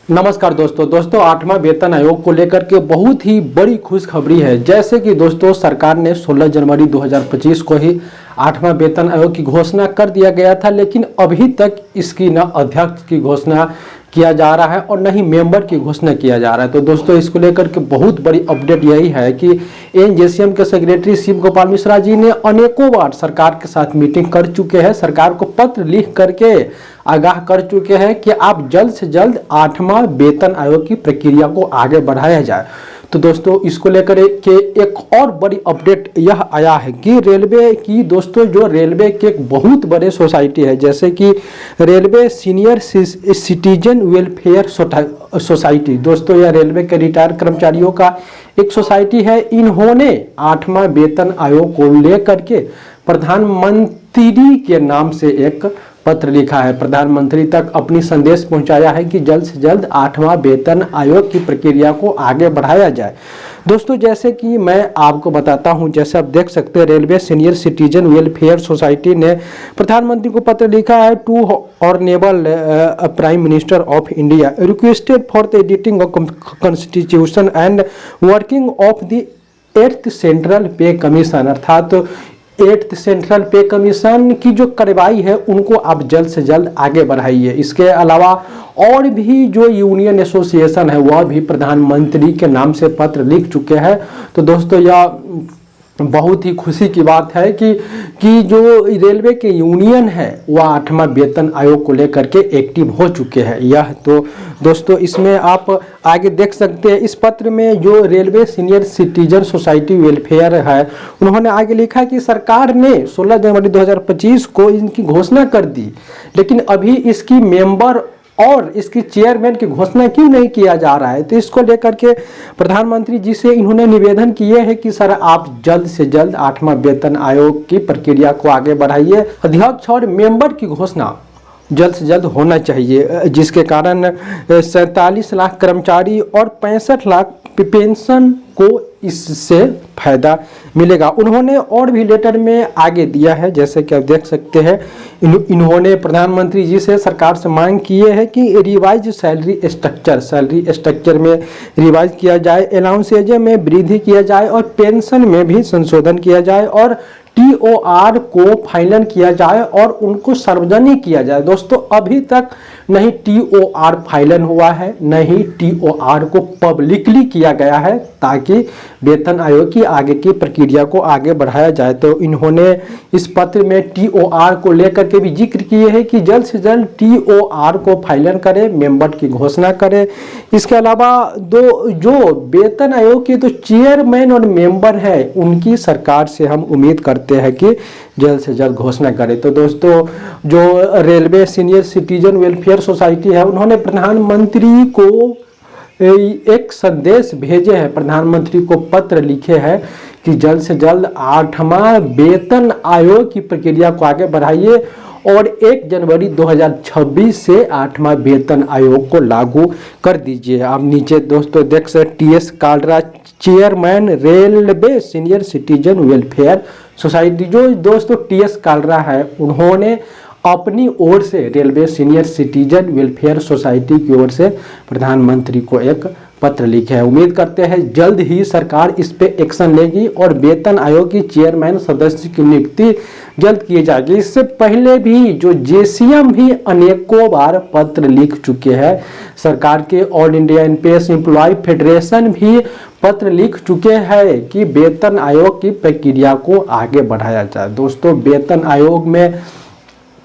नमस्कार दोस्तों 8वां वेतन आयोग को लेकर के बहुत ही बड़ी खुशखबरी है। जैसे कि दोस्तों सरकार ने 16 जनवरी 2025 को ही 8वां वेतन आयोग की घोषणा कर दिया गया था, लेकिन अभी तक इसकी न अध्यक्ष की घोषणा किया जा रहा है और न ही मेंबर की घोषणा किया जा रहा है। तो दोस्तों इसको लेकर के बहुत बड़ी अपडेट यही है कि एनजेसीएम के सेक्रेटरी शिव गोपाल मिश्रा जी ने अनेकों बार सरकार के साथ मीटिंग कर चुके हैं, सरकार को पत्र लिख करके आगाह कर चुके हैं कि आप जल्द से जल्द 8वां वेतन आयोग की प्रक्रिया को आगे बढ़ाया जाए। तो दोस्तों इसको लेकर के एक और बड़ी अपडेट यह आया है कि रेलवे की दोस्तों जो रेलवे के एक बहुत बड़े सोसाइटी है, जैसे कि railway senior citizen welfare society, दोस्तों यह रेलवे के रिटायर्ड कर्मचारियों का एक सोसाइटी है। इन्होंने 8वां वेतन आयोग को लेकर के प्रधानमंत्री के नाम से एक पत्र लिखा है, प्रधानमंत्री तक अपनी संदेश पहुंचाया है कि जल्द से जल्द 8वां वेतन आयोग की प्रक्रिया को आगे बढ़ाया जाए। दोस्तों जैसे कि मैं आपको बताता हूं, जैसे आप देख सकते हैं railway senior citizen welfare society ने प्रधानमंत्री को पत्र लिखा है to honourable prime minister of India requested for the editing of constitution and working of the 8th central pay commission, अर्थात 8th सेंट्रल पे कमीशन की जो कार्रवाई है उनको आप जल्द से जल्द आगे बढ़ाइए। इसके अलावा और भी जो यूनियन एसोसिएशन है वह भी प्रधानमंत्री के नाम से पत्र लिख चुके हैं। तो दोस्तों यह बहुत ही खुशी की बात है कि जो रेलवे के यूनियन है वह 8वां वेतन आयोग को लेकर के एक्टिव हो चुके हैं। यह तो दोस्तों इसमें आप आगे देख सकते हैं, इस पत्र में जो railway senior citizen society welfare है उन्होंने आगे लिखा कि सरकार ने 16 जनवरी 2025 को इनकी घोषणा कर दी, लेकिन अभी इसकी मेंबर और इसकी चेयरमैन की घोषणा क्यों नहीं किया जा रहा है। तो इसको लेकर के प्रधानमंत्री जी से इन्होंने निवेदन किए हैं कि सर आप जल्द से जल्द 8वां वेतन आयोग की प्रक्रिया को आगे बढ़ाइए। अध्यक्ष और मेंबर की घोषणा जल्द से जल्द होना चाहिए, जिसके कारण 47 लाख कर्मचारी और 65 लाख पेंशन को इससे फायदा मिलेगा। उन्होंने और भी लेटर में आगे दिया है, जैसे कि आप देख सकते हैं इन्होंने प्रधानमंत्री जी से सरकार से मांग की है कि रिवाइज सैलरी स्ट्रक्चर में रिवाइज किया जाए, अलाउंसेज में वृद्धि किया जाए और पेंशन में भी संशोधन किया जाए और TOR को फाइनल किया जाए और उनको सार्वजनिक किया जाए। दोस्तों अभी तक नहीं TOR फाइनल हुआ है, नहीं TOR को पब्लिकली किया गया है ताकि वेतन आयोग की आगे की प्रक्रिया को आगे बढ़ाया जाए। तो इन्होंने इस पत्र में TOR को लेकर के भी जिक्र किए हैं कि जल्द से जल्द TOR को फाइनल करे, मेंबर की घोषणा करे। इसके अलावा जो वेतन आयोग के तो चेयरमैन और मेंबर है उनकी सरकार से हम उम्मीद करते हैं कि जल्द से जल्द घोषणा करें। तो दोस्तों जो railway senior citizen welfare society है उन्होंने प्रधानमंत्री को एक संदेश भेजे हैं, प्रधानमंत्री को पत्र लिखे हैं कि जल्द से जल्द 8वां वेतन आयोग की प्रक्रिया को आगे बढ़ाइए और 1 जनवरी 2026 से 8वां वेतन आयोग को लागू कर दीजिए। आप नीचे दोस्तों देख सकते TS Kalra chairman railway senior citizen welfare society, जो दोस्तों TS कालरा है उन्होंने अपनी ओर से railway senior citizen welfare society की ओर से प्रधानमंत्री को एक पत्र लिखे है। उम्मीद करते हैं जल्द ही सरकार इस पे एक्शन लेगी और वेतन आयोग की चेयरमैन सदस्य की नियुक्ति जल्द की जाएगी। इससे पहले भी जो JCM भी अनेकों बार पत्र लिख चुके हैं, सरकार के ऑल इंडिया एम्प्लॉय फेडरेशन भी पत्र लिख चुके हैं कि वेतन आयोग की प्रक्रिया को आगे बढ़ाया जाए। दोस्तों वेतन आयोग में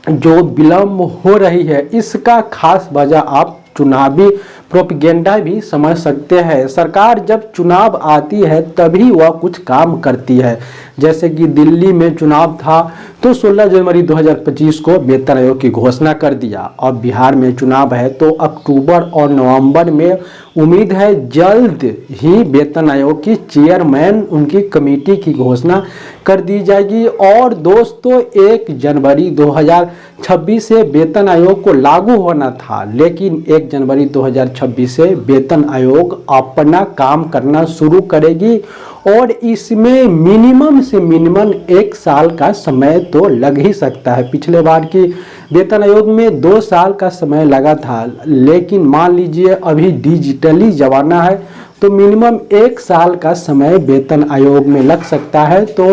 जो विलंब हो रही है इसका खास वजह आप चुनावी प्रोपेगेंडा भी समझ सकते हैं। सरकार जब चुनाव आती है तभी वह कुछ काम करती है, जैसे कि दिल्ली में चुनाव था तो 16 जनवरी 2025 को वेतन आयोग की घोषणा कर दिया। अब बिहार में चुनाव है तो अक्टूबर और नवंबर में उम्मीद है जल्द ही वेतन आयोग की चेयरमैन उनकी कमेटी की घोषणा कर दी जाएगी। और दोस्तों 1 जनवरी 2026 से वेतन आयोग को लागू होना था, लेकिन 1 जनवरी 2026 से वेतन आयोग अपना काम करना शुरू करेगी और इसमें मिनिमम से मिनिमम 1 साल का समय तो लग ही सकता है। पिछले बार की वेतन आयोग में 2 साल का समय लगा था, लेकिन मान लीजिए अभी डिजिटली जमाना है तो मिनिमम 1 साल का समय वेतन आयोग में लग सकता है। तो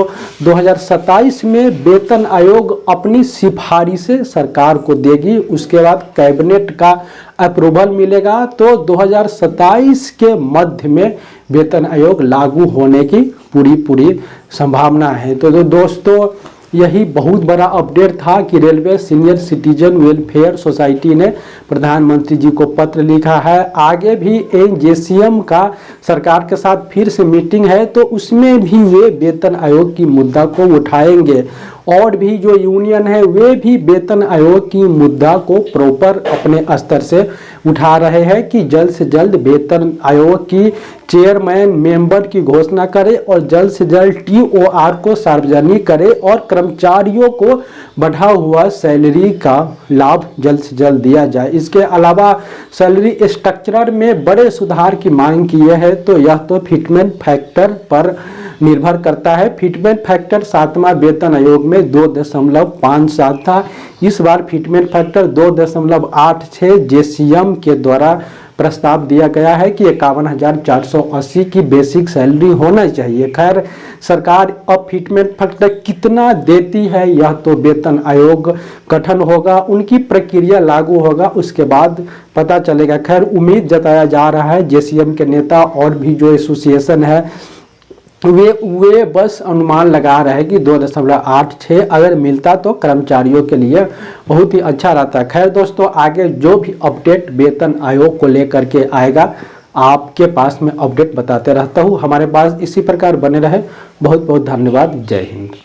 2027 में वेतन आयोग अपनी सिफारिशें सरकार को देगी, उसके बाद कैबिनेट का अप्रूवल मिलेगा तो 2027 के मध्य में वेतन आयोग लागू होने की पूरी संभावना है। तो दोस्तों यही बहुत बड़ा अपडेट था कि railway senior citizen welfare society ने प्रधानमंत्री जी को पत्र लिखा है। आगे भी जेसीएम का सरकार के साथ फिर से मीटिंग है तो उसमें भी वे वेतन आयोग की मुद्दा को उठाएंगे और भी जो यूनियन है वे भी वेतन आयोग की मुद्दा को प्रॉपर अपने स्तर से उठा रहे हैं कि जल्द से जल्द वेतन आयोग की चेयरमैन मेंबर की घोषणा करे और जल्द से जल्द टीओआर को सार्वजनिक करे और कर्मचारियों को बढ़ा हुआ सैलरी का लाभ जल्द से जल्द दिया जाए। इसके अलावा सैलरी स्ट्रक्चर में बड़े सुधार की मांग की है तो यह तो फिटमेंट फैक्टर पर निर्भर करता है। फिटमेंट फैक्टर 7वां वेतन आयोग में 2.57 था, इस बार फिटमेंट फैक्टर 2.86 जेसीएम के द्वारा प्रस्ताव दिया गया है कि 51,480 की बेसिक सैलरी होना चाहिए। खैर सरकार अब फिटमेंट फैक्टर कितना देती है यह तो वेतन आयोग गठन होगा, उनकी प्रक्रिया लागू होगा, उसके बाद पता चलेगा। खैर उम्मीद जताया जा रहा है जेसीएम के नेता और भी जो एसोसिएशन है वे बस अनुमान लगा रहे हैं कि 2.86 अगर मिलता तो कर्मचारियों के लिए बहुत ही अच्छा रहता है। खैर दोस्तों आगे जो भी अपडेट वेतन आयोग को लेकर के आएगा आपके पास में अपडेट बताते रहता हूँ। हमारे पास इसी प्रकार बने रहे। बहुत बहुत धन्यवाद। जय हिंद।